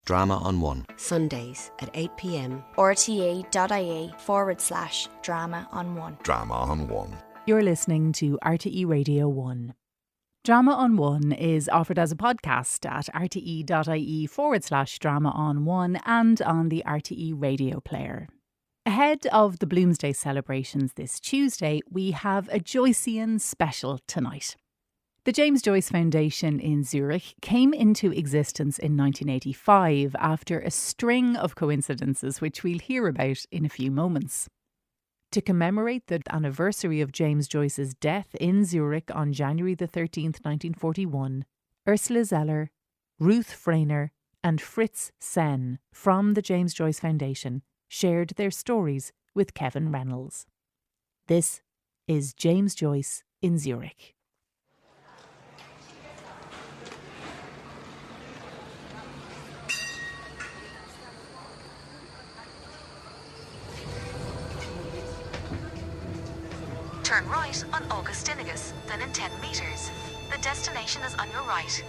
Drama on One. Sundays at 8 p.m. rte.ie/drama on one. Drama on One. You're listening to RTE Radio 1. Drama on One is offered as a podcast at rte.ie/drama on one and on the RTE radio player. Ahead of the Bloomsday celebrations this Tuesday, we have a Joycean special tonight. The James Joyce Foundation in Zurich came into existence in 1985 after a string of coincidences which we'll hear about in a few moments. To commemorate the anniversary of James Joyce's death in Zurich on January the 13th, 1941, Ursula Zeller, Ruth Frainer and Fritz Senn from the James Joyce Foundation shared their stories with Kevin Reynolds. This is James Joyce in Zurich. Turn right on Augustinigus, then in 10 metres. The destination is on your right.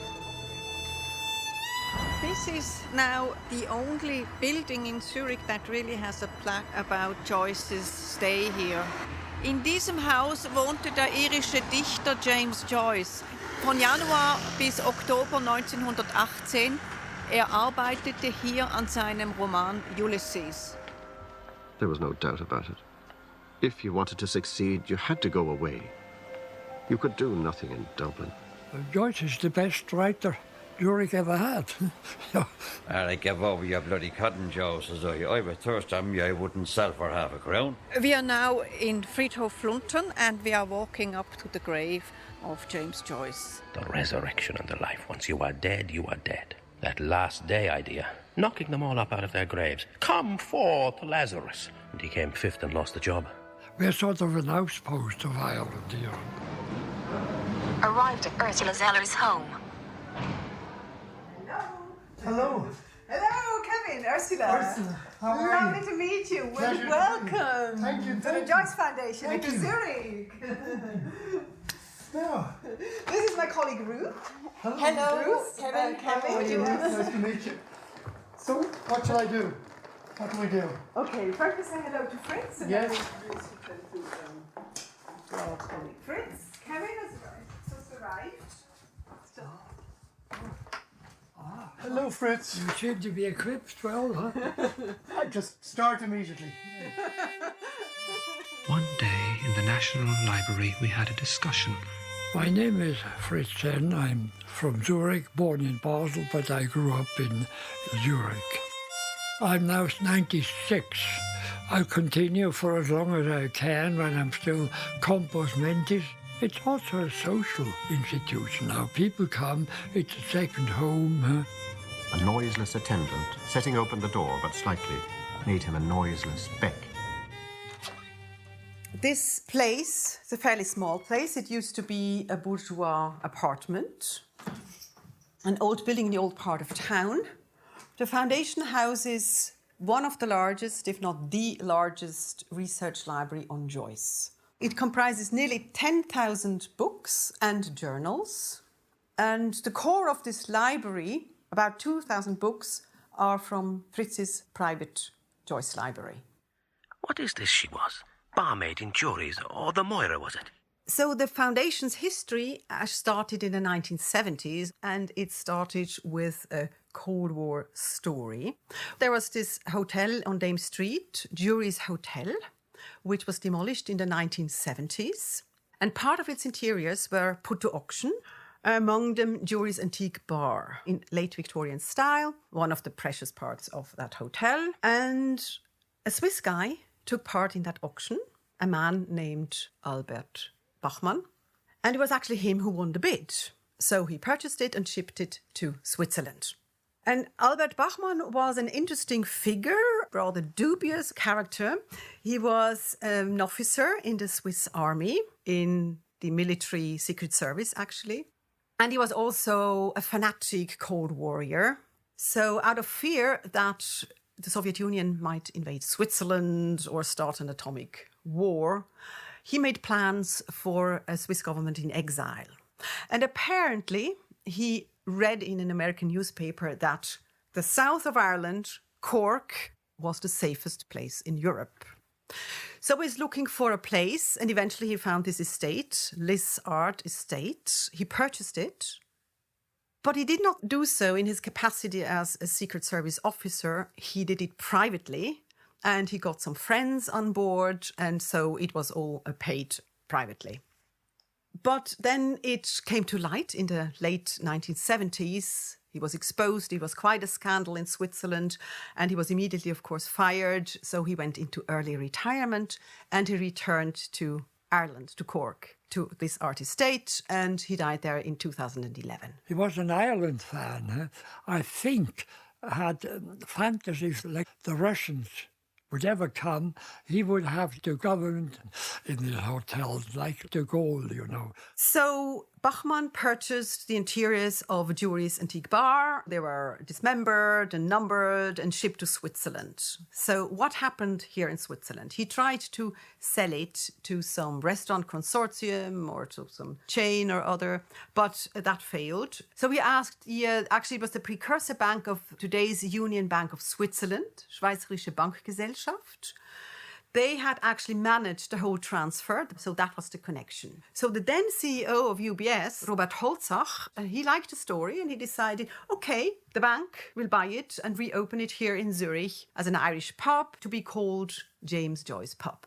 This is now the only building in Zurich that really has a plaque about Joyce's stay here. In diesem Haus wohnte der irische Dichter James Joyce. Von Januar bis Oktober 1918. Arbeitete hier an seinem Roman Ulysses. There was no doubt about it. If you wanted to succeed, you had to go away. You could do nothing in Dublin. Joyce is the best writer Zurich ever had. I give over your bloody cotton, Joe, says I were thirsty on me, I wouldn't sell for half a crown. We are now in Friedhof Flunten and we are walking up to the grave of James Joyce. The resurrection and the life. Once you are dead, you are dead. That last day idea, knocking them all up out of their graves. Come forth, Lazarus. And he came fifth and lost the job. We're sort of an outpost of Ireland here. Arrived at Ursula Zeller's home. Hello. Hello, Kevin, Ursula. How are you? Lovely to meet you. Welcome. Thank you. To the Joyce Foundation Thank in you. Zurich. Now, This is my colleague Ruth. hello. Ruth, Kevin, How are you? Nice to meet you. So, what shall I do? What do we do? Okay, first we say hello to Fritz. And Yes. then we introduce you to our colleague Fritz. Kevin has just arrived. Hello, Fritz. You seem to be equipped well, huh? I just start immediately. One day in the National Library we had a discussion. My name is Fritz Senn. I'm from Zurich, born in Basel, but I grew up in Zurich. I'm now 96. I'll continue for as long as I can when I'm still compos mentis. It's also a social institution now. People come, it's a second home. Huh? A noiseless attendant, setting open the door but slightly, made him a noiseless beck. This place is a fairly small place. It used to be a bourgeois apartment, an old building in the old part of town. The foundation houses one of the largest, if not the largest, research library on Joyce. It comprises nearly 10,000 books and journals. And the core of this library, about 2,000 books, are from Fritz's private Joyce library. What is this she was? Barmaid in Juries, or the Moira, was it? So the foundation's history started in the 1970s, and it started with a Cold War story. There was this hotel on Dame Street, Jury's Hotel, which was demolished in the 1970s. And part of its interiors were put to auction, among them Jury's antique bar in late Victorian style, one of the precious parts of that hotel. And a Swiss guy took part in that auction, a man named Albert Bachmann. And it was actually him who won the bid. So he purchased it and shipped it to Switzerland. And Albert Bachmann was an interesting figure, rather dubious character. He was an officer in the Swiss army, in the military secret service, actually. And he was also a fanatic Cold Warrior. So out of fear that the Soviet Union might invade Switzerland or start an atomic war, he made plans for a Swiss government in exile. And apparently he read in an American newspaper that the south of Ireland, Cork, was the safest place in Europe. So he's looking for a place, and eventually he found this estate, Lizard Estate. He purchased it, but he did not do so in his capacity as a Secret Service officer. He did it privately, and he got some friends on board, and so it was all paid privately. But then it came to light in the late 1970s. He was exposed. It was quite a scandal in Switzerland, and he was immediately, of course, fired. So he went into early retirement, and he returned to Ireland, to Cork, to this art estate, and he died there in 2011. He was an Ireland fan. I think had fantasies like the Russians would ever come, he would have the government in the hotels, like de Gaulle, you know. So Bachmann purchased the interiors of a Jury's antique bar. They were dismembered and numbered and shipped to Switzerland. So what happened here in Switzerland? He tried to sell it to some restaurant consortium or to some chain or other, but that failed. So he asked, actually it was the precursor bank of today's Union Bank of Switzerland, Schweizerische Bankgesellschaft. They had actually managed the whole transfer, so that was the connection. So the then CEO of UBS, Robert Holzach, he liked the story and he decided, okay, the bank will buy it and reopen it here in Zurich as an Irish pub to be called James Joyce Pub.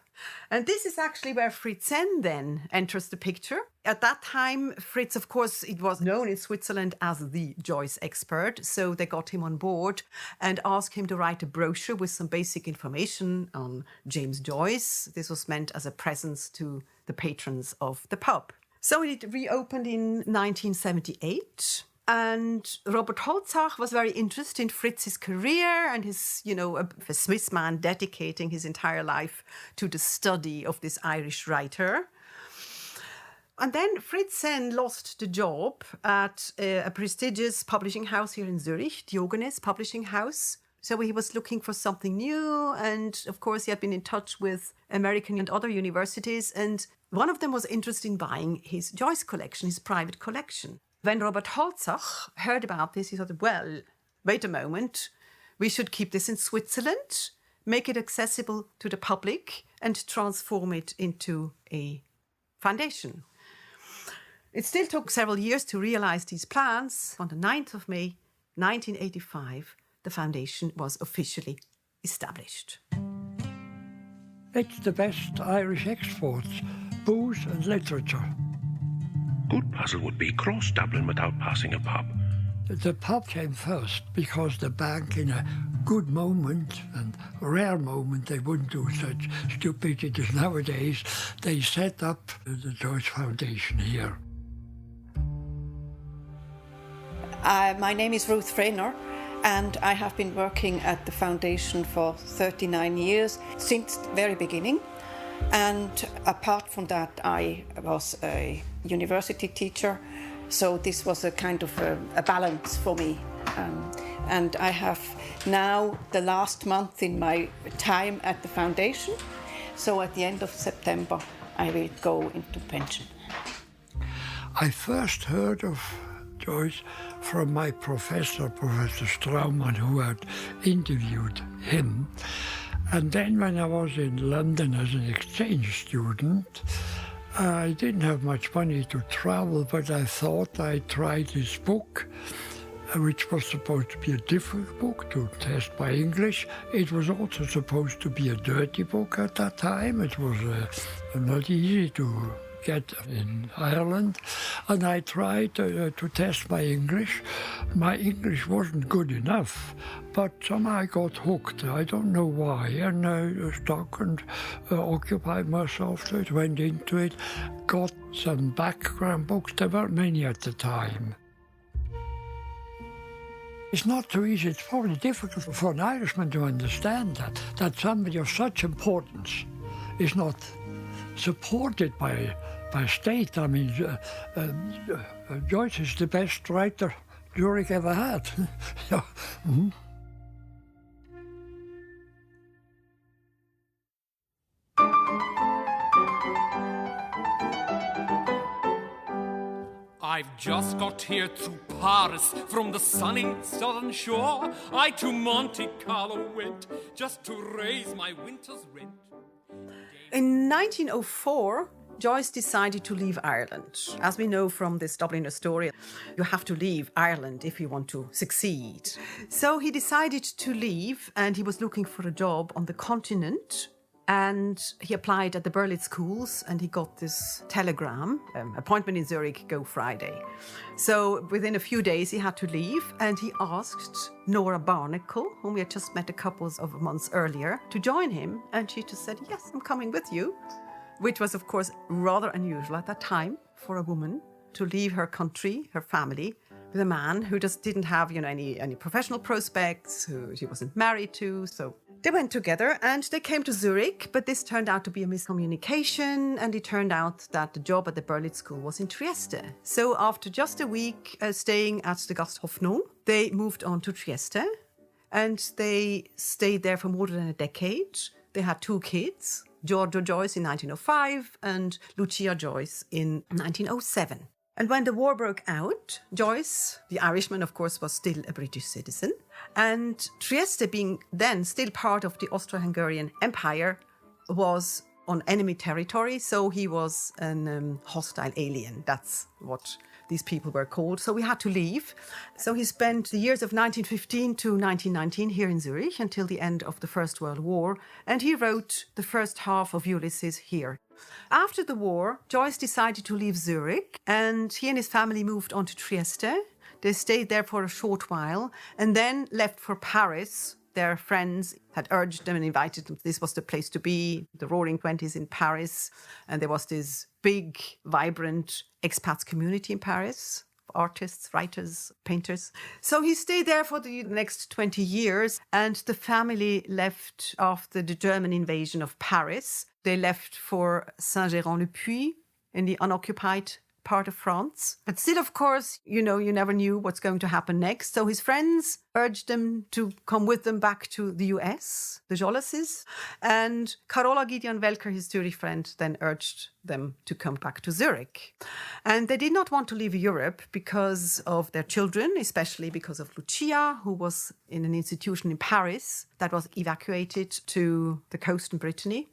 And this is actually where Fritz Senn then enters the picture. At that time, Fritz, of course, it was known in Switzerland as the Joyce expert. So they got him on board and asked him to write a brochure with some basic information on James Joyce. This was meant as a present to the patrons of the pub. So it reopened in 1978. And Robert Holzach was very interested in Fritz's career and his, a Swiss man dedicating his entire life to the study of this Irish writer. And then Fritz Senn lost the job at a prestigious publishing house here in Zurich, Diogenes Publishing House. So he was looking for something new. And of course, he had been in touch with American and other universities. And one of them was interested in buying his Joyce collection, his private collection. When Robert Holzach heard about this, he thought, well, wait a moment, we should keep this in Switzerland, make it accessible to the public, and transform it into a foundation. It still took several years to realize these plans. On the 9th of May, 1985, the foundation was officially established. It's the best Irish exports, booze and literature. Good puzzle would be cross Dublin without passing a pub. The pub came first because the bank, in a good moment and rare moment, they wouldn't do such stupidities nowadays. They set up the Joyce Foundation here. My name is Ruth Freiner, and I have been working at the foundation for 39 years, since the very beginning. And apart from that, I was a university teacher, so this was a kind of a balance for me. And I have now the last month in my time at the foundation, so at the end of September I will go into pension. I first heard of Joyce from my professor, Professor Straumann, who had interviewed him. And then when I was in London as an exchange student, I didn't have much money to travel, but I thought I'd try this book, which was supposed to be a difficult book to test my English. It was also supposed to be a dirty book at that time. It was not easy to get in Ireland, and I tried to test my English. My English wasn't good enough, but somehow I got hooked. I don't know why, and I stuck and occupied myself to it, went into it, got some background books. There weren't many at the time. It's not so easy. It's probably difficult for an Irishman to understand that somebody of such importance is not supported by state. I mean, Joyce is the best writer Zurich ever had. Yeah. Mm-hmm. I I've just got here through Paris from the sunny southern shore. I to Monte Carlo went just to raise my winter's rent. In 1904, Joyce decided to leave Ireland. As we know from this Dubliner story, you have to leave Ireland if you want to succeed. So he decided to leave, and he was looking for a job on the continent. And he applied at the Berlitz schools, and he got this telegram, appointment in Zurich, go Friday. So within a few days he had to leave, and he asked Nora Barnacle, whom we had just met a couple of months earlier, to join him. And she just said, yes, I'm coming with you, which was, of course, rather unusual at that time for a woman to leave her country, her family, with a man who just didn't have, any professional prospects, who she wasn't married to. So they went together and they came to Zurich, but this turned out to be a miscommunication, and it turned out that the job at the Berlitz school was in Trieste. So after just a week staying at the Gasthoffnung, they moved on to Trieste, and they stayed there for more than a decade. They had 2 kids, Giorgio Joyce in 1905 and Lucia Joyce in 1907. And when the war broke out, Joyce, the Irishman, of course, was still a British citizen. And Trieste, being then still part of the Austro-Hungarian Empire, was on enemy territory. So he was an hostile alien. That's what these people were called. So we had to leave. So he spent the years of 1915 to 1919 here in Zurich until the end of the First World War. And he wrote the first half of Ulysses here. After the war, Joyce decided to leave Zurich, and he and his family moved on to Trieste. They stayed there for a short while and then left for Paris. Their friends had urged them and invited them. This was the place to be, the Roaring Twenties in Paris. And there was this big, vibrant expats community in Paris, artists, writers, painters. So he stayed there for the next 20 years, and the family left after the German invasion of Paris. They left for Saint-Géran-le-Puy in the unoccupied part of France. But still, of course, you never knew what's going to happen next. So his friends urged them to come with them back to the US, the Jollises. And Carola Gideon Welker, his Zurich friend, then urged them to come back to Zurich. And they did not want to leave Europe because of their children, especially because of Lucia, who was in an institution in Paris that was evacuated to the coast in Brittany.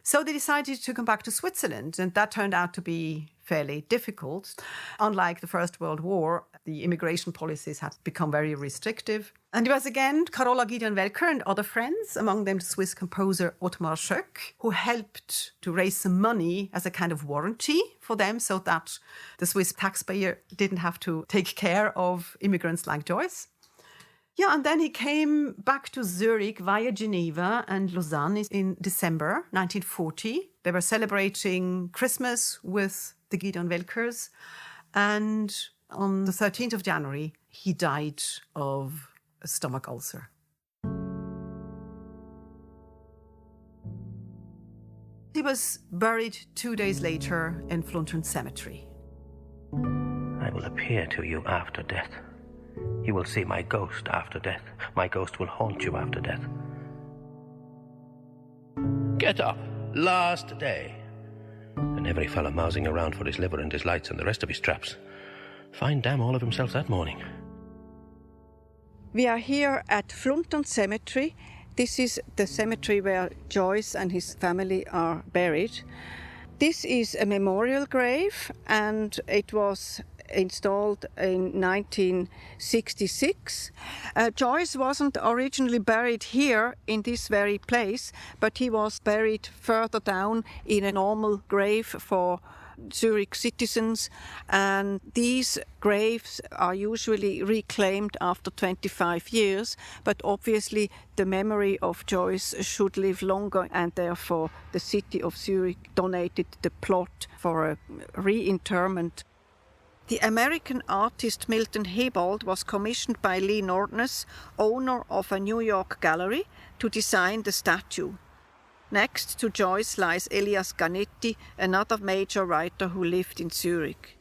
So they decided to come back to Switzerland, and that turned out to be fairly difficult. Unlike the First World War, the immigration policies had become very restrictive. And it was again Carola Gideon Welker and other friends, among them the Swiss composer Ottmar Schöck, who helped to raise some money as a kind of warranty for them so that the Swiss taxpayer didn't have to take care of immigrants like Joyce. Yeah, and then he came back to Zurich via Geneva and Lausanne in December 1940. They were celebrating Christmas with the Gideon Welkers. And on the 13th of January, he died of a stomach ulcer. He was buried 2 days later in Fluntern Cemetery. I will appear to you after death. You will see my ghost after death. My ghost will haunt you after death. Get up. Last day. And every fella mousing around for his liver and his lights and the rest of his traps. Fine damn all of himself that morning. We are here at Fluntern Cemetery. This is the cemetery where Joyce and his family are buried. This is a memorial grave, and it was installed in 1966. Joyce wasn't originally buried here in this very place, but he was buried further down in a normal grave for Zurich citizens, and these graves are usually reclaimed after 25 years, but obviously the memory of Joyce should live longer, and therefore the city of Zurich donated the plot for a reinterment. The American artist Milton Hebold was commissioned by Lee Nordness, owner of a New York gallery, to design the statue. Next to Joyce lies Elias Ganetti, another major writer who lived in Zurich.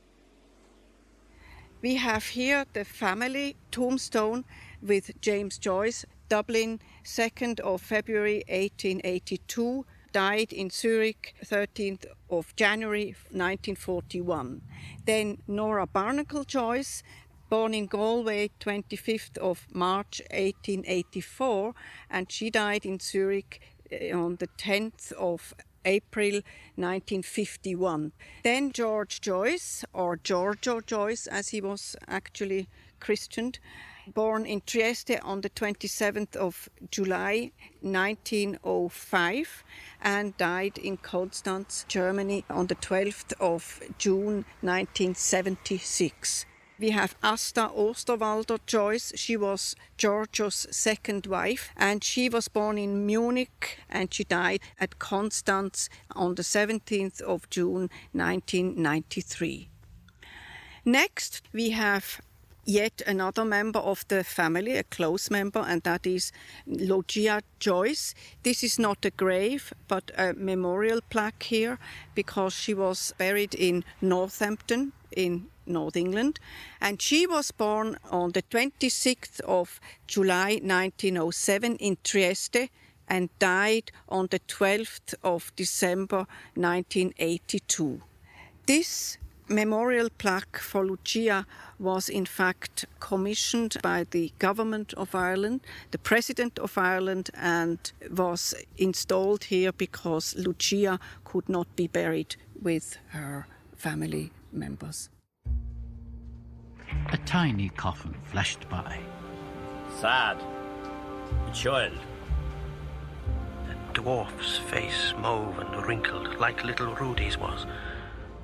We have here the family tombstone with James Joyce, Dublin, 2nd of February 1882. died in Zurich 13th of January 1941. Then Nora Barnacle-Joyce, born in Galway 25th of March 1884, and she died in Zurich on the 10th of April 1951. Then George Joyce, or Giorgio Joyce as he was actually christened, born in Trieste on the 27th of July 1905 and died in Konstanz, Germany on the 12th of June 1976. We have Asta Osterwalder Joyce. She was Giorgio's second wife, and she was born in Munich and she died at Konstanz on the 17th of June 1993. Next, we have yet another member of the family, a close member, and that is Logia Joyce. This is not a grave, but a memorial plaque here because she was buried in Northampton in North England, and she was born on the 26th of July 1907 in Trieste and died on the 12th of December 1982. This memorial plaque for Lucia was in fact commissioned by the government of Ireland, the President of Ireland, and was installed here because Lucia could not be buried with her family members. A tiny coffin flashed by. Sad. A child. The dwarf's face mauve and wrinkled, like little Rudy's was.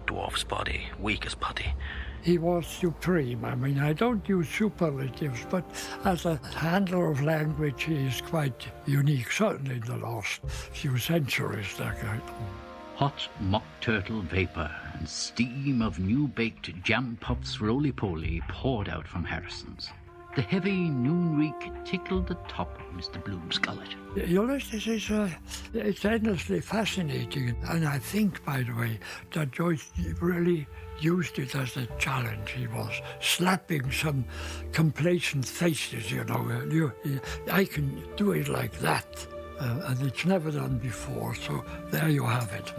Dwarf's body, weak as putty. He was supreme. I mean, I don't use superlatives, but as a handler of language, he is quite unique, certainly in the last few centuries. Hot mock turtle vapour and steam of new-baked jam puffs roly-poly poured out from Harrison's. The heavy noon reek tickled the top of Mr. Bloom's gullet. Ulysses is it's endlessly fascinating, and I think, by the way, that Joyce really used it as a challenge. He was slapping some complacent faces, you know. I can do it like that, and it's never done before, so there you have it.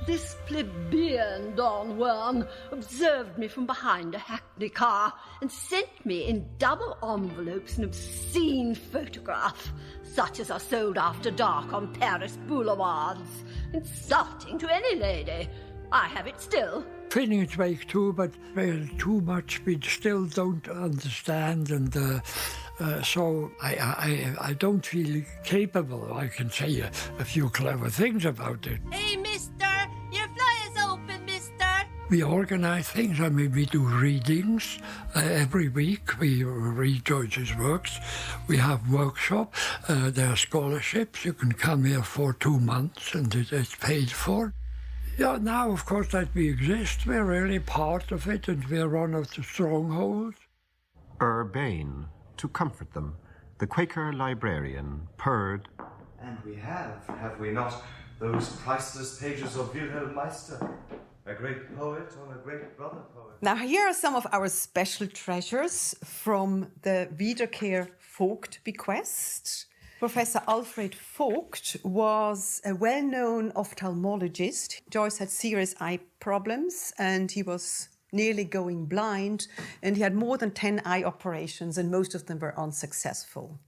This plebeian Don Juan observed me from behind a hackney car and sent me in double envelopes an obscene photograph, such as are sold after dark on Paris boulevards, insulting to any lady. I have it still. Feeling its way too, but too much we still don't understand, and so I don't feel capable. I can say a few clever things about it. Hey, mister, your fly is open, mister. We organize things. I mean, we do readings every week. We read Joyce's works. We have workshops. There are scholarships. You can come here for 2 months and it's paid for. Yeah, now, of course, that we exist, we're really part of it, and we're one of the strongholds. Urbane, to comfort them, the Quaker librarian purred. And we have we not, those priceless pages of Wilhelm Meister, a great poet or a great brother poet. Now, here are some of our special treasures from the Wiederkehr Vogt bequest. Professor Alfred Vogt was a well-known ophthalmologist. Joyce had serious eye problems and he was nearly going blind, and he had more than 10 eye operations and most of them were unsuccessful.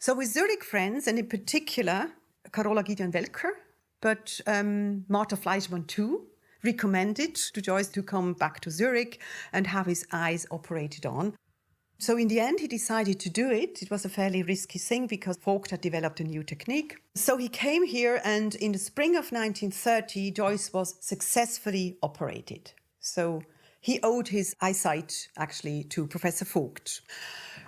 So with Zurich friends, and in particular Carola Gideon Welker, but Martha Fleischmann too, recommended to Joyce to come back to Zurich and have his eyes operated on. So in the end, he decided to do it. It was a fairly risky thing because Vogt had developed a new technique. So he came here, and in the spring of 1930, Joyce was successfully operated. So he owed his eyesight actually to Professor Vogt.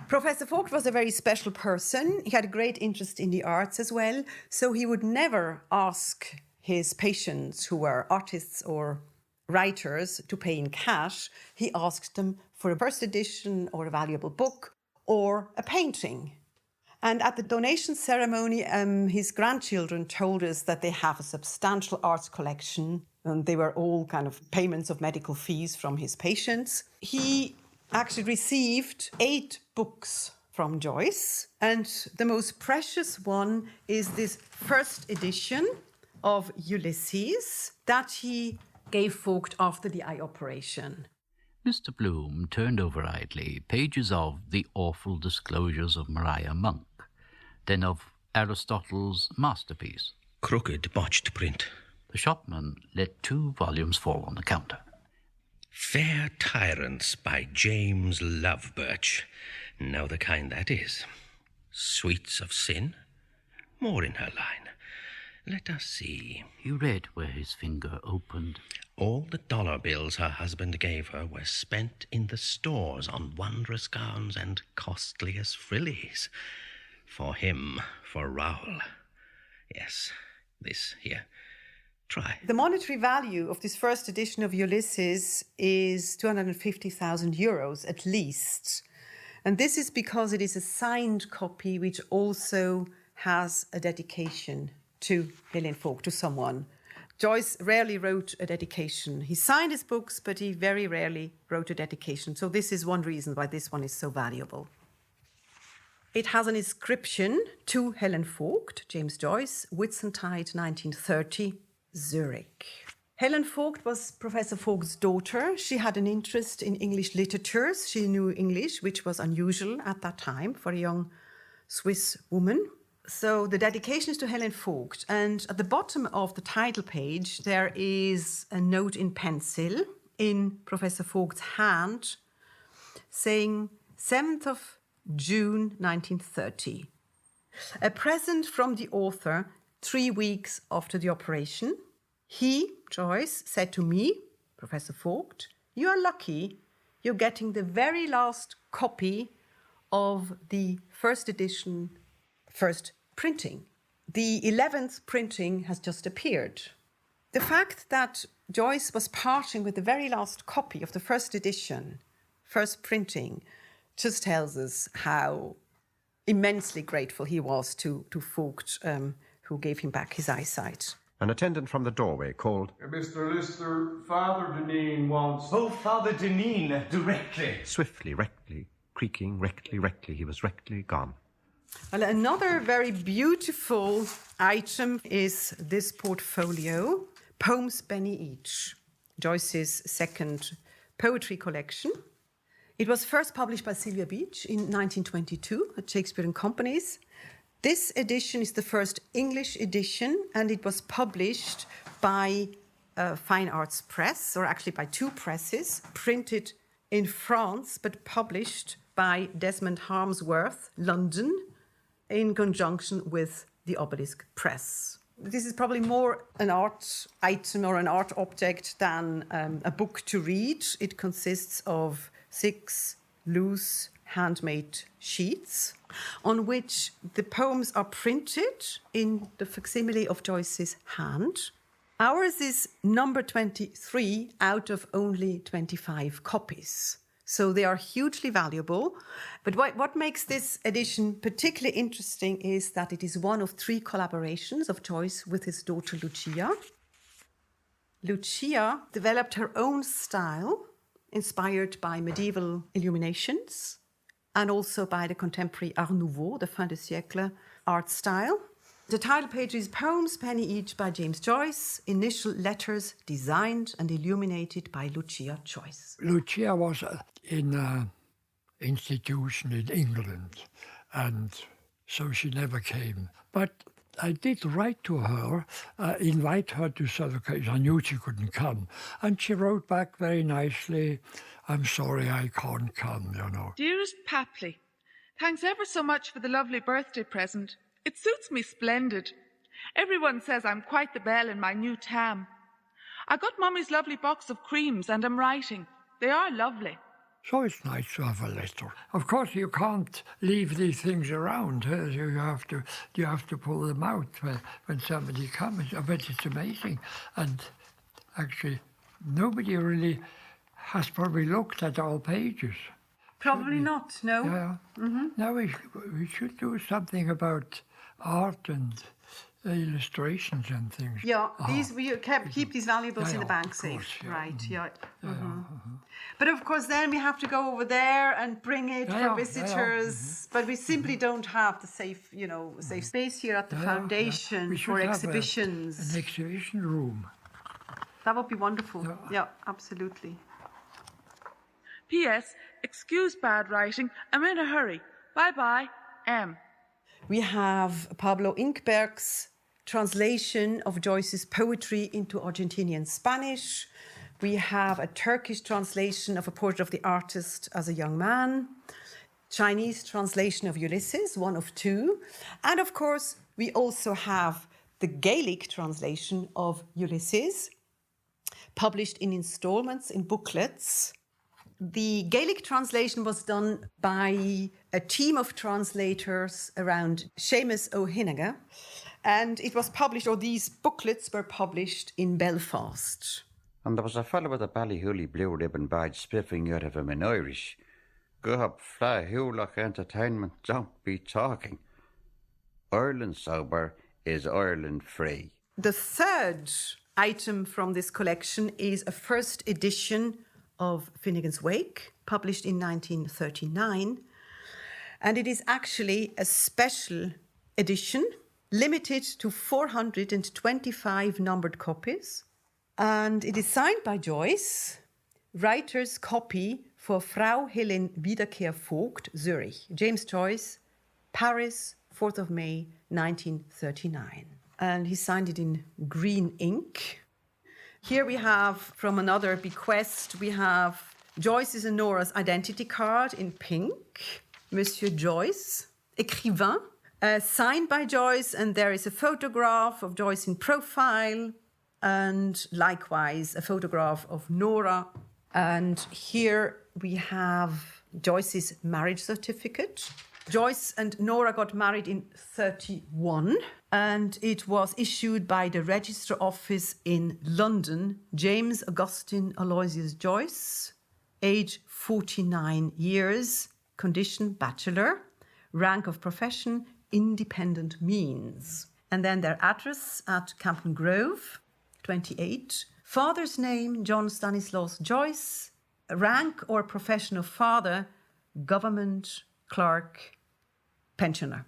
Professor Vogt was a very special person. He had a great interest in the arts as well. So he would never ask his patients who were artists or writers to pay in cash. He asked them for a first edition or a valuable book or a painting. And at the donation ceremony, his grandchildren told us that they have a substantial arts collection, and they were all kind of payments of medical fees from his patients. He actually received 8 books from Joyce, and the most precious one is this first edition of Ulysses that he gave Vogt after the eye operation. Mr. Bloom turned over idly pages of The Awful Disclosures of Maria Monk, then of Aristotle's masterpiece, Crooked botched print. The shopman let 2 volumes fall on the counter. Fair Tyrants by James Lovebirch. Now the kind that is. Sweets of Sin? More in her line. Let us see. He read where his finger opened. All the dollar bills her husband gave her were spent in the stores on wondrous gowns and costliest frillies. For him, for Raoul. Yes, this here. Try. The monetary value of this first edition of Ulysses is 250,000 euros at least. And this is because it is a signed copy which also has a dedication to Helen Vogt, to someone. Joyce rarely wrote a dedication. He signed his books, but he very rarely wrote a dedication. So this is one reason why this one is so valuable. It has an inscription to Helen Vogt, James Joyce, Whitsuntide, 1930, Zurich. Helen Vogt was Professor Vogt's daughter. She had an interest in English literatures. She knew English, which was unusual at that time for a young Swiss woman. So the dedication is to Helen Vogt. And at the bottom of the title page, there is a note in pencil in Professor Vogt's hand saying 7th of June 1930. A present from the author 3 weeks after the operation. He, Joyce, said to me, Professor Vogt, you are lucky you're getting the very last copy of the first edition, first printing. The 11th printing has just appeared. The fact that Joyce was parting with the very last copy of the first edition, first printing, just tells us how immensely grateful he was to Vogt, who gave him back his eyesight. An attendant from the doorway called, Mr. Lister, Father Deneen wants... Oh, Father Deneen, directly. Swiftly, rectly, creaking, rectly, he was rectly gone. Well, another very beautiful item is this portfolio, Poems Penny Each, Joyce's second poetry collection. It was first published by Sylvia Beach in 1922 at Shakespeare and Company's. This edition is the first English edition, and it was published by Fine Arts Press, or actually by 2 presses, printed in France, but published by Desmond Harmsworth, London, in conjunction with the Obelisk Press. This is probably more an art item or an art object than a book to read. It consists of 6 loose handmade sheets on which the poems are printed in the facsimile of Joyce's hand. Ours is number 23 out of only 25 copies. So they are hugely valuable. But what makes this edition particularly interesting is that it is one of 3 collaborations of Joyce with his daughter Lucia. Lucia developed her own style, inspired by medieval illuminations and also by the contemporary Art Nouveau, the fin de siècle art style. The title page is Poems Penny Each by James Joyce, initial letters designed and illuminated by Lucia Joyce. Lucia was in an institution in England, and so she never came. But I did write to her, invite her to some occasion. I knew she couldn't come. And she wrote back very nicely, I'm sorry I can't come, you know. Dearest Papley, thanks ever so much for the lovely birthday present. It suits me splendid. Everyone says I'm quite the belle in my new tam. I got Mummy's lovely box of creams and I'm writing. They are lovely. So it's nice to have a letter. Of course, you can't leave these things around. You have to pull them out when somebody comes. But it's amazing. And actually, nobody really has probably looked at all pages. Probably not, no. Yeah. Mm-hmm. Now we should do something about art and illustrations and things. Yeah, these we keep these valuables in the bank safe, right? Yeah. But of course, then we have to go over there and bring it for visitors. But we simply don't have the safe, safe space here at the foundation for exhibitions. An exhibition room. That would be wonderful. Yeah, absolutely. P.S. Excuse bad writing. I'm in a hurry. Bye-bye. M. We have Pablo Inkberg's translation of Joyce's poetry into Argentinian Spanish. We have a Turkish translation of a portrait of the artist as a young man. Chinese translation of Ulysses, one of two. And of course, we also have the Gaelic translation of Ulysses, published in installments, in booklets. The Gaelic translation was done by a team of translators around Seamus O'Hinnigan, and it was published, or these booklets were published in Belfast. And there was a fellow with a ballyhooly blue ribbon badge spiffing out of him in Irish. Go up, fly, Hewlock Entertainment, don't be talking. Ireland sober is Ireland free. The third item from this collection is a first edition of Finnegan's Wake, published in 1939. And it is actually a special edition, limited to 425 numbered copies. And it is signed by Joyce, writer's copy for Frau Helen Wiederkehr Vogt, Zurich. James Joyce, Paris, 4th of May, 1939. And he signed it in green ink. Here we have, from another bequest, we have Joyce's and Nora's identity card in pink. Monsieur Joyce, écrivain, signed by Joyce, and there is a photograph of Joyce in profile, and likewise a photograph of Nora. And here we have Joyce's marriage certificate. Joyce and Nora got married in 1931, and it was issued by the Register Office in London. James Augustine Aloysius Joyce, age 49 years, condition bachelor, rank of profession independent means. And then their address at Campden Grove, 28. Father's name, John Stanislaus Joyce. Rank or profession of father, government clerk, pensioner.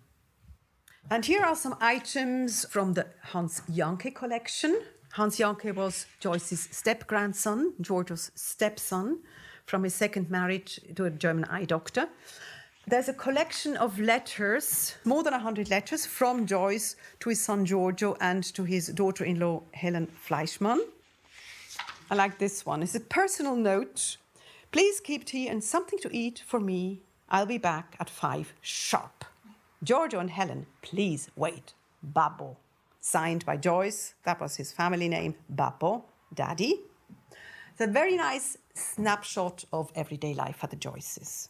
And here are some items from the Hans Janke collection. Hans Janke was Joyce's step-grandson, Giorgio's stepson, from his second marriage to a German eye doctor. There's a collection of letters, more than 100 letters, from Joyce to his son Giorgio and to his daughter-in-law Helen Fleischmann. I like this one. It's a personal note. Please keep tea and something to eat for me. I'll be back at 5 sharp. Giorgio and Helen, please wait. Babbo. Signed by Joyce. That was his family name. Babbo, Daddy. It's a very nice snapshot of everyday life at the Joyces.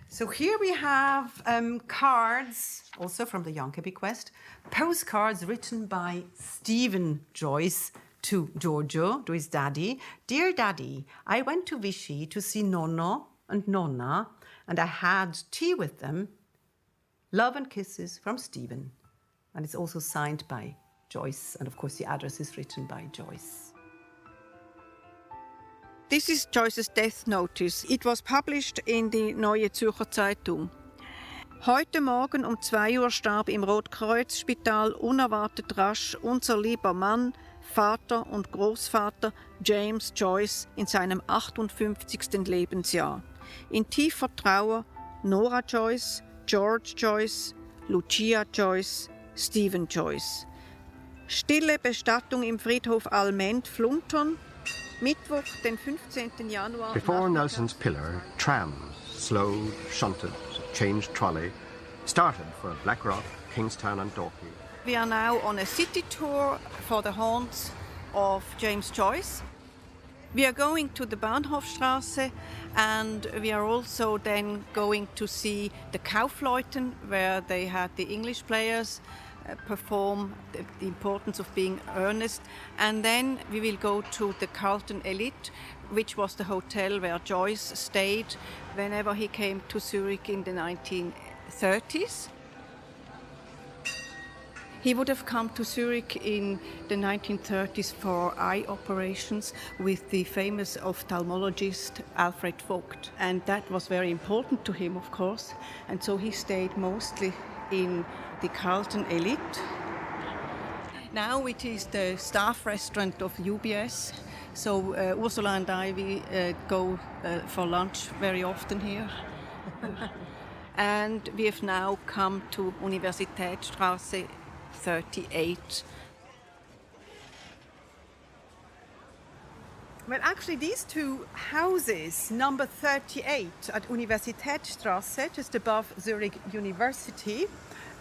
So here we have cards, also from the Janke bequest, postcards written by Stephen Joyce to Giorgio, to his daddy. Dear Daddy, I went to Vichy to see Nonno and Nonna, and I had tea with them. Love and kisses from Stephen. And it's also signed by Joyce, and of course the address is written by Joyce. This is Joyce's death notice. It was published in die Neue Zürcher Zeitung. Heute Morgen 2 Uhr starb im Rotkreuzspital unerwartet rasch unser lieber Mann, Vater und Großvater James Joyce in seinem 58. Lebensjahr. In tiefer Trauer Nora Joyce, George Joyce, Lucia Joyce, Stephen Joyce. Stille Bestattung im Friedhof Almend, Fluntern, Mittwoch, den 15. Januar. Before Nelson's pillar, trams, slowed, shunted, changed trolley, started for Blackrock, Kingstown and Dorking. We are now on a city tour for the haunts of James Joyce. We are going to the Bahnhofstrasse, and we are also then going to see the Kaufleuten, where they had the English players perform the importance of being earnest. And then we will go to the Carlton Elite, which was the hotel where Joyce stayed whenever he came to Zurich in the 1930s. He would have come to Zurich in the 1930s for eye operations with the famous ophthalmologist Alfred Vogt. And that was very important to him, of course. And so he stayed mostly in the Carlton Elite. Now it is the staff restaurant of UBS. So Ursula and I, we go for lunch very often here. And we have now come to Universitätsstraße 38. Well, actually, these two houses, number 38 at Universitätsstraße, just above Zurich University,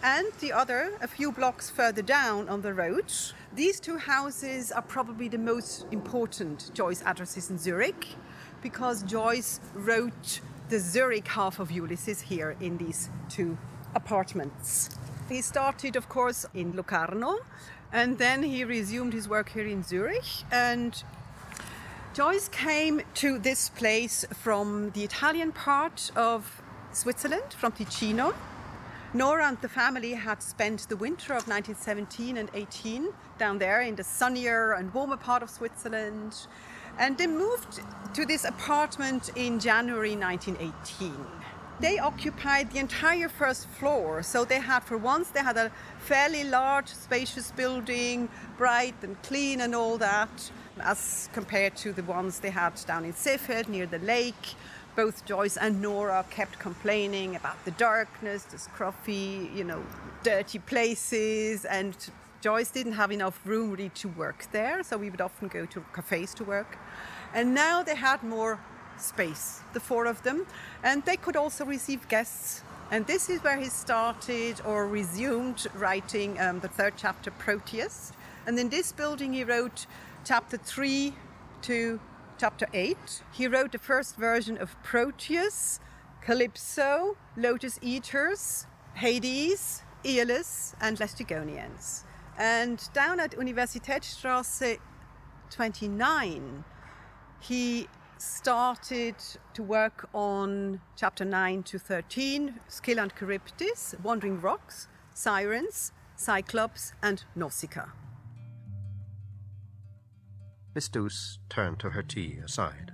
and the other a few blocks further down on the road, these two houses are probably the most important Joyce addresses in Zurich, because Joyce wrote the Zurich half of Ulysses here in these two apartments. He started, of course, in Locarno, and then he resumed his work here in Zurich. And Joyce came to this place from the Italian part of Switzerland, from Ticino. Nora and the family had spent the winter of 1917 and 18 down there in the sunnier and warmer part of Switzerland. And they moved to this apartment in January 1918. They occupied the entire first floor, so they had a fairly large, spacious building, bright and clean and all that, as compared to the ones they had down in Seefeld near the lake. Both Joyce and Nora kept complaining about the darkness, the scruffy, dirty places, and Joyce didn't have enough room really to work there, so we would often go to cafes to work. And now they had more space, the four of them, and they could also receive guests. And this is where he started or resumed writing the third chapter, Proteus. And in this building he wrote chapter 3 to chapter 8. He wrote the first version of Proteus, Calypso, Lotus Eaters, Hades, Aeolus, and Laestygonians. And down at Universitätsstraße 29, he started to work on chapter 9 to 13, Scylla and Charybdis, Wandering Rocks, Sirens, Cyclops, and Nausicaa. Miss Douce turned to her tea aside.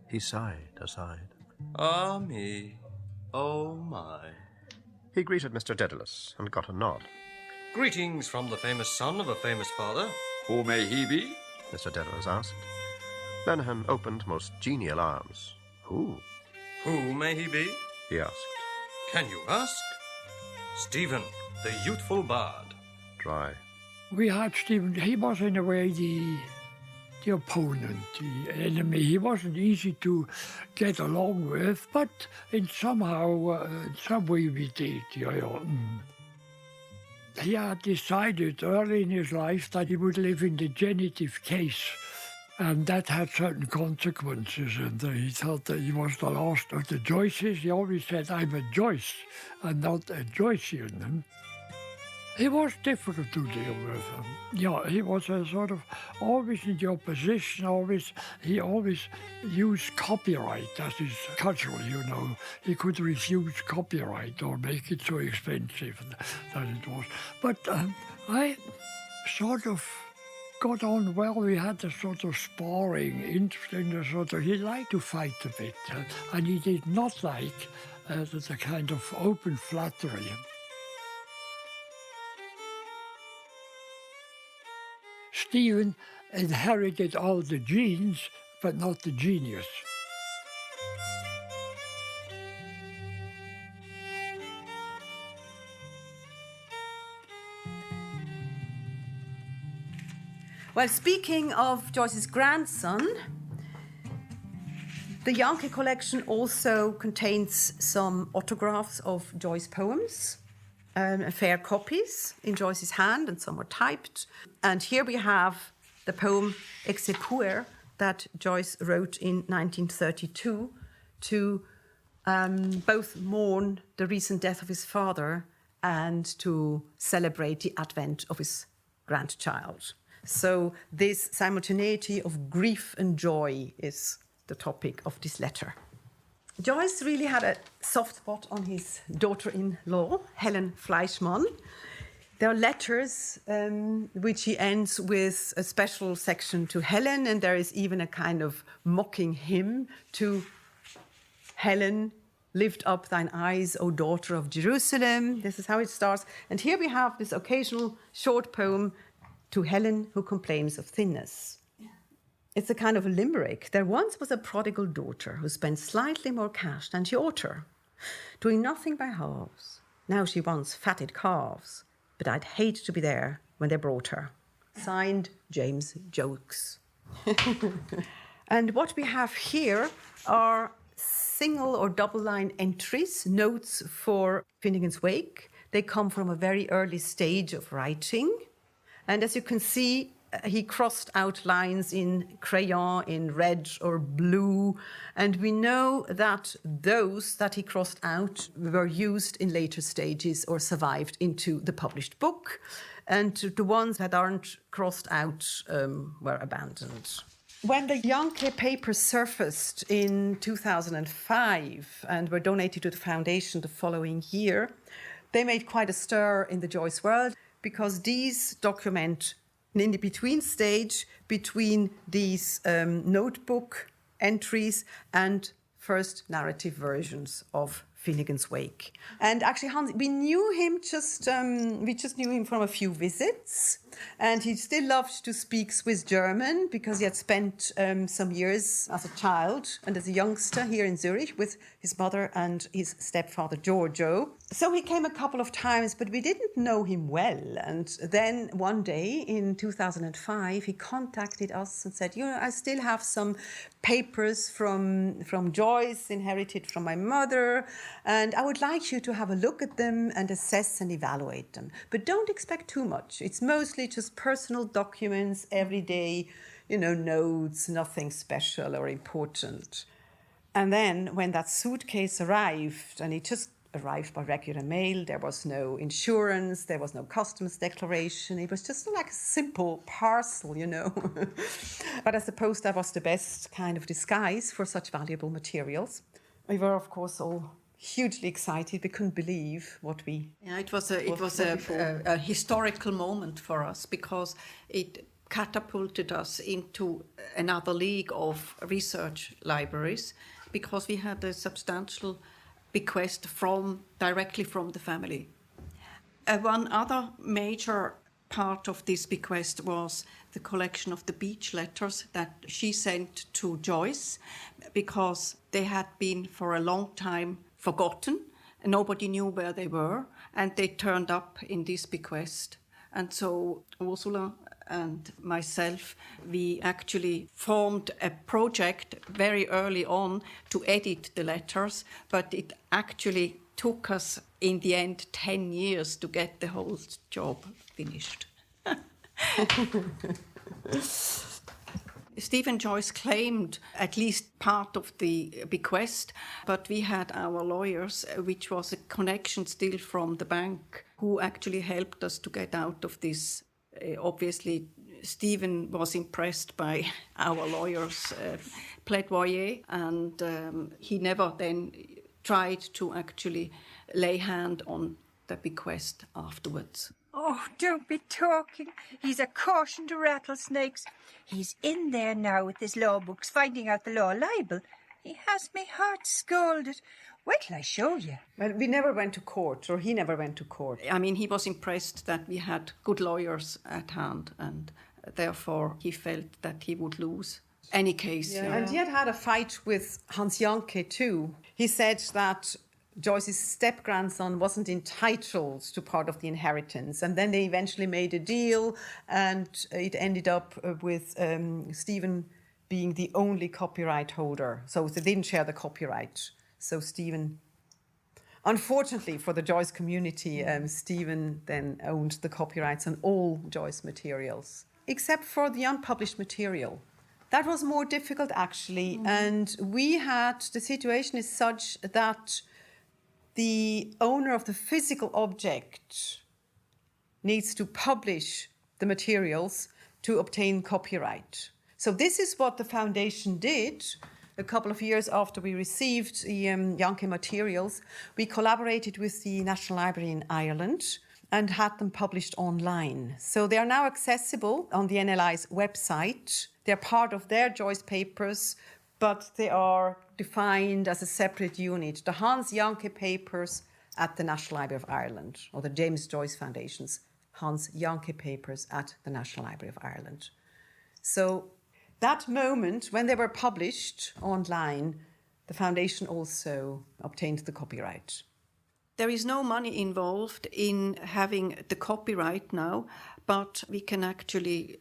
He sighed aside. Ah me, oh my. He greeted Mr. Daedalus and got a nod. Greetings from the famous son of a famous father. Who may he be? Mr. Daedalus asked. Lenihan opened most genial arms. Who? Who may he be? He asked. Can you ask? Stephen, the youthful bard. Dry. We had Stephen. He was in a way the opponent, the enemy. He wasn't easy to get along with, but in some way we did. He had decided early in his life that he would live in the genitive case, and that had certain consequences, and he thought that he was the last of the Joyces. He always said, I'm a Joyce and not a Joycean. He was difficult to deal with. Yeah, he was a sort of always in the opposition, he always used copyright as his cudgel, He could refuse copyright or make it so expensive that it was. But I sort of got on well. We had a sort of sparring, interesting, he liked to fight a bit, and he did not like the kind of open flattery. Stephen inherited all the genes, but not the genius. Well, speaking of Joyce's grandson, the Yankee collection also contains some autographs of Joyce poems, fair copies in Joyce's hand, and some were typed. And here we have the poem Exequer that Joyce wrote in 1932 to both mourn the recent death of his father and to celebrate the advent of his grandchild. So this simultaneity of grief and joy is the topic of this letter. Joyce really had a soft spot on his daughter-in-law, Helen Fleischmann. There are letters which he ends with a special section to Helen, and there is even a kind of mocking hymn to Helen. Lift up thine eyes, O daughter of Jerusalem. This is how it starts. And here we have this occasional short poem to Helen who complains of thinness. It's a kind of a limerick. There once was a prodigal daughter who spent slightly more cash than she ought her, doing nothing by halves. Now she wants fatted calves, but I'd hate to be there when they brought her. Signed, James Jokes. And what we have here are single or double line entries, notes for Finnegan's Wake. They come from a very early stage of writing. And as you can see, he crossed out lines in crayon, in red or blue. And we know that those that he crossed out were used in later stages or survived into the published book. And the ones that aren't crossed out were abandoned. When the Yankee papers surfaced in 2005 and were donated to the foundation the following year, they made quite a stir in the Joyce world because these document an in-between stage between these notebook entries and first narrative versions of Finnegan's Wake. And actually, Hans, we just knew him from a few visits, and he still loved to speak Swiss German because he had spent some years as a child and as a youngster here in Zurich with his mother and his stepfather Giorgio. So he came a couple of times, but we didn't know him well. And then one day in 2005, he contacted us and said, I still have some papers from Joyce inherited from my mother, and I would like you to have a look at them and assess and evaluate them. But don't expect too much. It's mostly just personal documents, everyday, notes, nothing special or important. And then when that suitcase arrived, and it just arrived by regular mail, there was no insurance, there was no customs declaration, it was just like a simple parcel, But I suppose that was the best kind of disguise for such valuable materials. We were, of course, all hugely excited. We couldn't believe what we... Yeah, it was a historical moment for us because it catapulted us into another league of research libraries because we had a substantial bequest directly from the family. One other major part of this bequest was the collection of the beach letters that she sent to Joyce because they had been for a long time forgotten and nobody knew where they were, and they turned up in this bequest. And so Ursula and myself, we actually formed a project very early on to edit the letters, but it actually took us in the end 10 years to get the whole job finished. Stephen Joyce claimed at least part of the bequest, but we had our lawyers, which was a connection still from the bank, who actually helped us to get out of this. Obviously, Stephen was impressed by our lawyers' plaidoyer, and he never then tried to actually lay hand on the bequest afterwards. Oh, don't be talking. He's a caution to rattlesnakes. He's in there now with his law books, finding out the law libel. He has me heart scalded. Wait till I show you. Well, we never went to court, or he never went to court. I mean, he was impressed that we had good lawyers at hand, and therefore he felt that he would lose any case. Yeah. And he had a fight with Hans Janke too. He said that Joyce's step-grandson wasn't entitled to part of the inheritance. And then they eventually made a deal, and it ended up with Stephen being the only copyright holder. So they didn't share the copyright. So Stephen, unfortunately for the Joyce community, Stephen then owned the copyrights on all Joyce materials, except for the unpublished material. That was more difficult, actually. And the situation is such that the owner of the physical object needs to publish the materials to obtain copyright. So this is what the foundation did. A couple of years after we received the Yankee materials, we collaborated with the National Library in Ireland, and had them published online. So they are now accessible on the NLI's website. They're part of their Joyce papers, but they are defined as a separate unit. The Hans Janke papers at the National Library of Ireland, or the James Joyce Foundation's Hans Janke papers at the National Library of Ireland. So that moment, when they were published online, the foundation also obtained the copyright. There is no money involved in having the copyright now, but we can actually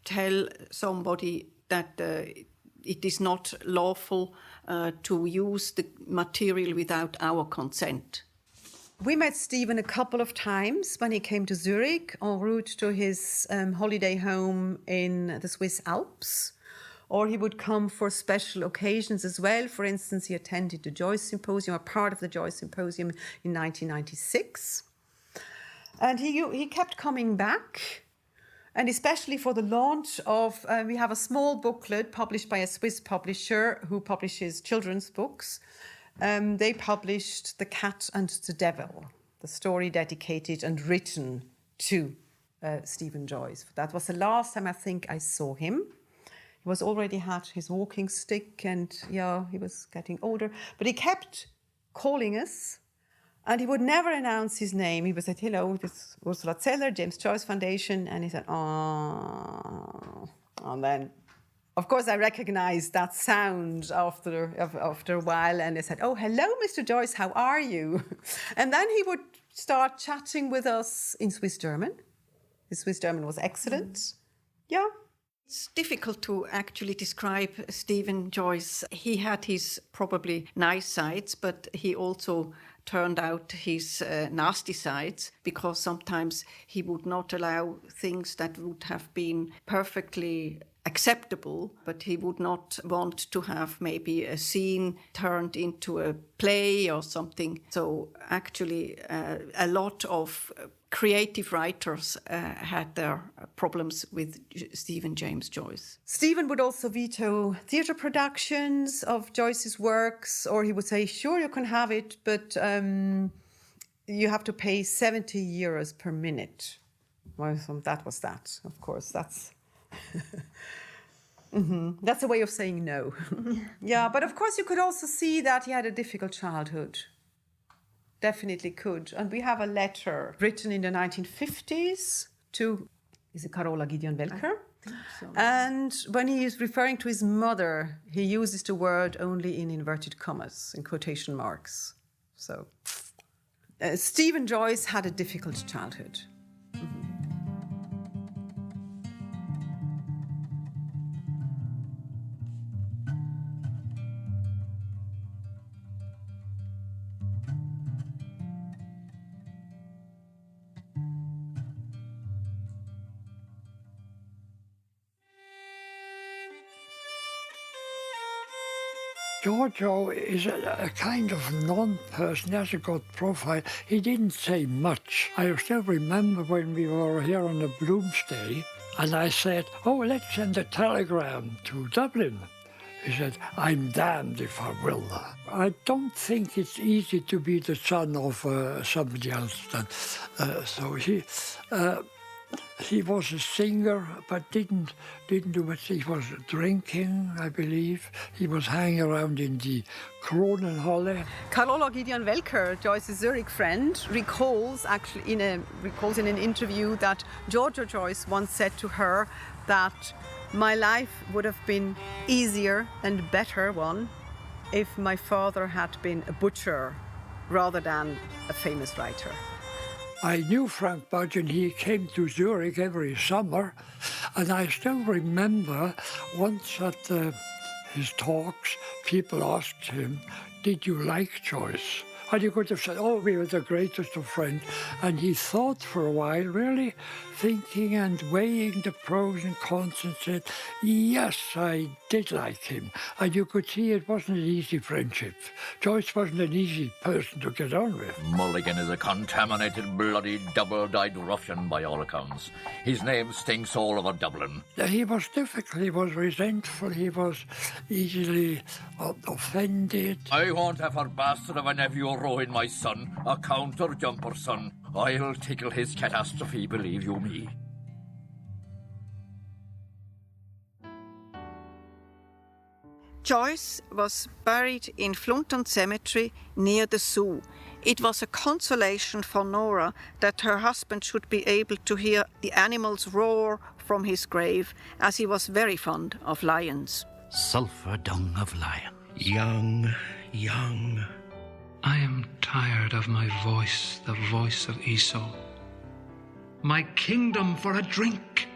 tell somebody that it is not lawful to use the material without our consent. We met Stephen a couple of times when he came to Zurich en route to his holiday home in the Swiss Alps. Or he would come for special occasions as well. For instance, he attended the Joyce Symposium, or part of the Joyce Symposium in 1996. And he kept coming back, and especially for the launch of, we have a small booklet published by a Swiss publisher who publishes children's books. They published The Cat and the Devil, the story dedicated and written to Stephen Joyce. That was the last time I think I saw him. He was already had his walking stick and, he was getting older. But he kept calling us and he would never announce his name. He would say, hello, this is Ursula Zeller, James Joyce Foundation. And he said, oh. And then, of course, I recognized that sound after a while. And I said, oh, hello, Mr. Joyce, how are you? And then he would start chatting with us in Swiss German. His Swiss German was excellent. Yeah. It's difficult to actually describe Stephen Joyce. He had his probably nice sides, but he also turned out his nasty sides, because sometimes he would not allow things that would have been perfectly acceptable, but he would not want to have maybe a scene turned into a play or something. So actually a lot of creative writers had their problems with Stephen James Joyce. Stephen would also veto theatre productions of Joyce's works, or he would say, sure, you can have it, but you have to pay 70 euros per minute. Well, so that was that, of course. That's... That's a way of saying no. Yeah, but of course you could also see that he had a difficult childhood. Definitely could. And we have a letter written in the 1950s to, is it Carola Gideon Welker? So. And when he is referring to his mother, he uses the word only in inverted commas, in quotation marks. So Stephen Joyce had a difficult childhood. Giorgio is a kind of non-person. He has a good profile. He didn't say much. I still remember when we were here on the Bloomsday, and I said, oh, let's send a telegram to Dublin. He said, I'm damned if I will. I don't think it's easy to be the son of somebody else. So he was a singer, but didn't do much. He was drinking, I believe. He was hanging around in the Kronenhalle. Carola Gideon Welker, Joyce's Zurich friend, recalls in an interview that Giorgio Joyce once said to her that my life would have been easier and better one if my father had been a butcher rather than a famous writer. I knew Frank Budge, and he came to Zurich every summer, and I still remember once at his talks, people asked him, did you like Joyce? And he could have said, oh, we were the greatest of friends. And he thought for a while, really thinking and weighing the pros and cons, and said, yes, I did like him. And you could see it wasn't an easy friendship. Joyce wasn't an easy person to get on with. Mulligan is a contaminated, bloody, double-dyed ruffian by all accounts. His name stinks all over Dublin. He was difficult, he was resentful, he was easily offended. I won't have her bastard of a nephew ruin my son, a counter-jumper son. I'll tickle his catastrophe, believe you me. Joyce was buried in Flunton Cemetery near the zoo. It was a consolation for Nora that her husband should be able to hear the animals roar from his grave, as he was very fond of lions. Sulphur dung of lion. Young, young. I am tired of my voice, the voice of Esau. My kingdom for a drink.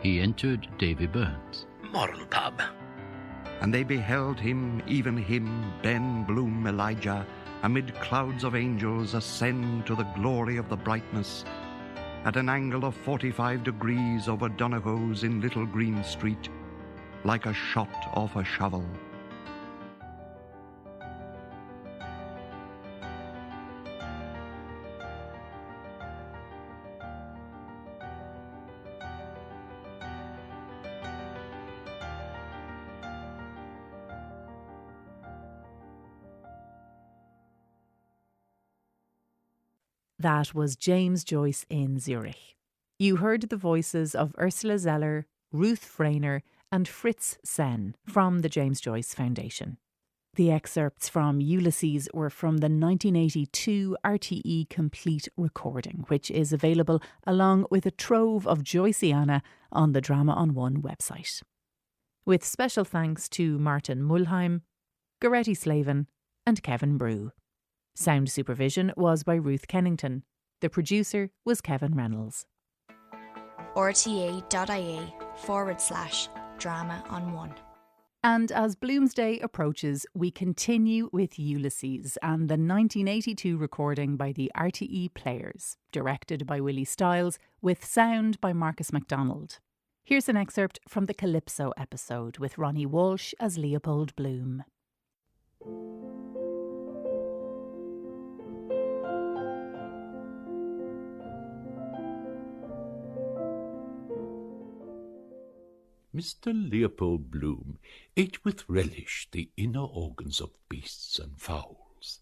He entered Davy Burns. Moral pub. And they beheld him, even him, Ben Bloom Elijah, amid clouds of angels ascend to the glory of the brightness, at an angle of 45 degrees over Donahoe's in Little Green Street, like a shot off a shovel. That was James Joyce in Zurich. You heard the voices of Ursula Zeller, Ruth Frainer and Fritz Senn from the James Joyce Foundation. The excerpts from Ulysses were from the 1982 RTE Complete recording, which is available along with a trove of Joyceana on the Drama on One website. With special thanks to Martin Mulheim, Goretti Slavin and Kevin Brew. Sound supervision was by Ruth Kennington. The producer was Kevin Reynolds. rte.ie/drama on one. And as Bloomsday approaches, we continue with Ulysses and the 1982 recording by the RTE Players, directed by Willie Stiles, with sound by Marcus MacDonald. Here's an excerpt from the Calypso episode with Ronnie Walsh as Leopold Bloom. Mr. Leopold Bloom ate with relish the inner organs of beasts and fowls.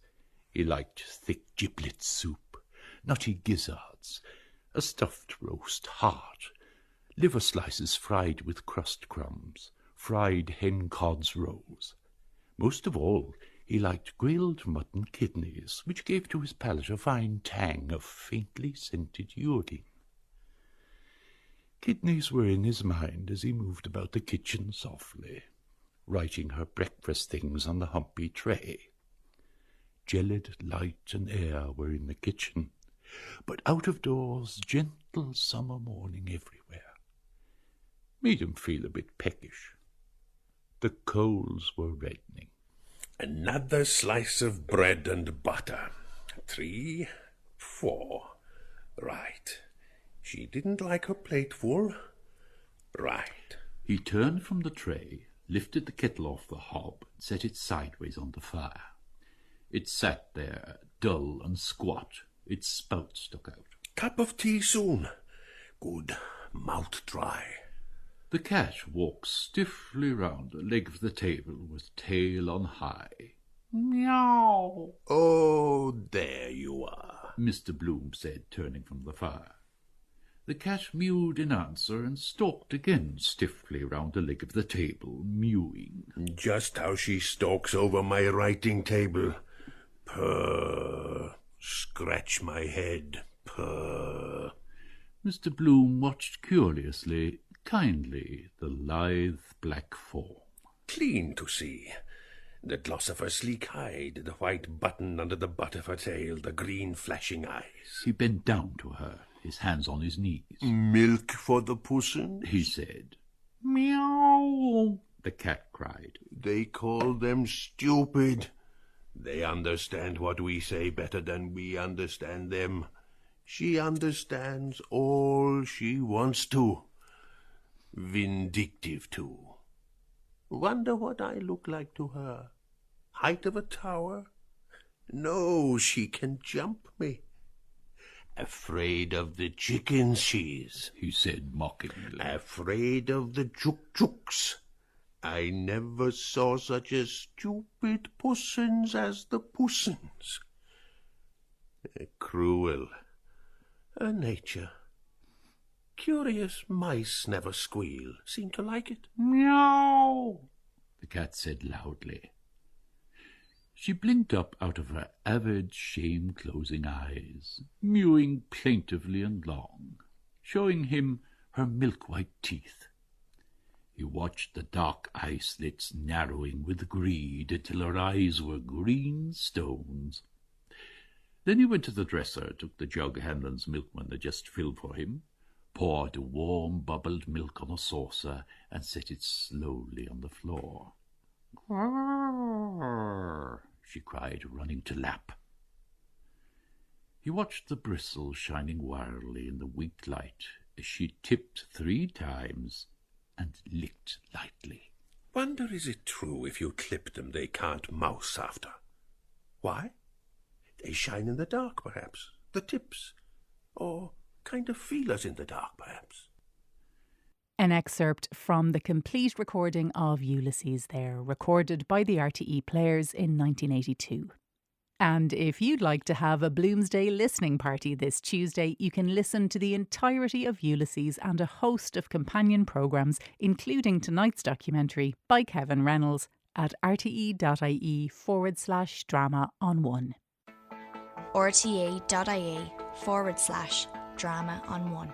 He liked thick giblet soup, nutty gizzards, a stuffed roast heart, liver slices fried with crust crumbs, fried hen cod's roes. Most of all, he liked grilled mutton kidneys, which gave to his palate a fine tang of faintly scented yodel. Kidneys were in his mind as he moved about the kitchen softly, writing her breakfast things on the humpy tray. Gelid light and air were in the kitchen, but out of doors gentle summer morning everywhere. Made him feel a bit peckish. The coals were reddening. Another slice of bread and butter. 3, 4. Right. She didn't like her plate full. Right. He turned from the tray, lifted the kettle off the hob, and set it sideways on the fire. It sat there, dull and squat, its spout stuck out. Cup of tea soon. Good. Mouth dry. The cat walked stiffly round the leg of the table with tail on high. Meow. Oh, there you are, Mr. Bloom said, turning from the fire. The cat mewed in answer and stalked again stiffly round the leg of the table, mewing. Just how she stalks over my writing table. Purr. Scratch my head. Purr. Mr. Bloom watched curiously, kindly, the lithe black form. Clean to see. The gloss of her sleek hide, the white button under the butt of her tail, the green flashing eyes. He bent down to her, his hands on his knees. Milk for the pussins? He said. Meow, the cat cried. They call them stupid. They understand what we say better than we understand them. She understands all she wants to. Vindictive, too. Wonder what I look like to her. Height of a tower? No, she can jump me. Afraid of the chickens, she's, he said mockingly. Afraid of the juk-juks. I never saw such a stupid pussins as the pussins. Cruel, Her nature. Curious mice never squeal. Seem to like it. Meow, the cat said loudly. She blinked up out of her avid, shame-closing eyes, mewing plaintively and long, showing him her milk-white teeth. He watched the dark eye slits narrowing with greed until her eyes were green stones. Then he went to the dresser, took the jug Hanlon's milkman had just filled for him, poured warm bubbled milk on a saucer, and set it slowly on the floor. "Grrr," she cried, running to lap. He watched the bristles shining wildly in the weak light as she tipped 3 times and licked lightly. Wonder is it true if you clip them they can't mouse after? Why? They shine in the dark, perhaps, the tips, or kind of feelers in the dark, perhaps. An excerpt from the complete recording of Ulysses there, recorded by the RTE Players in 1982. And if you'd like to have a Bloomsday listening party this Tuesday, you can listen to the entirety of Ulysses and a host of companion programmes, including tonight's documentary by Kevin Reynolds at rte.ie/drama on 1. rte.ie/drama on 1.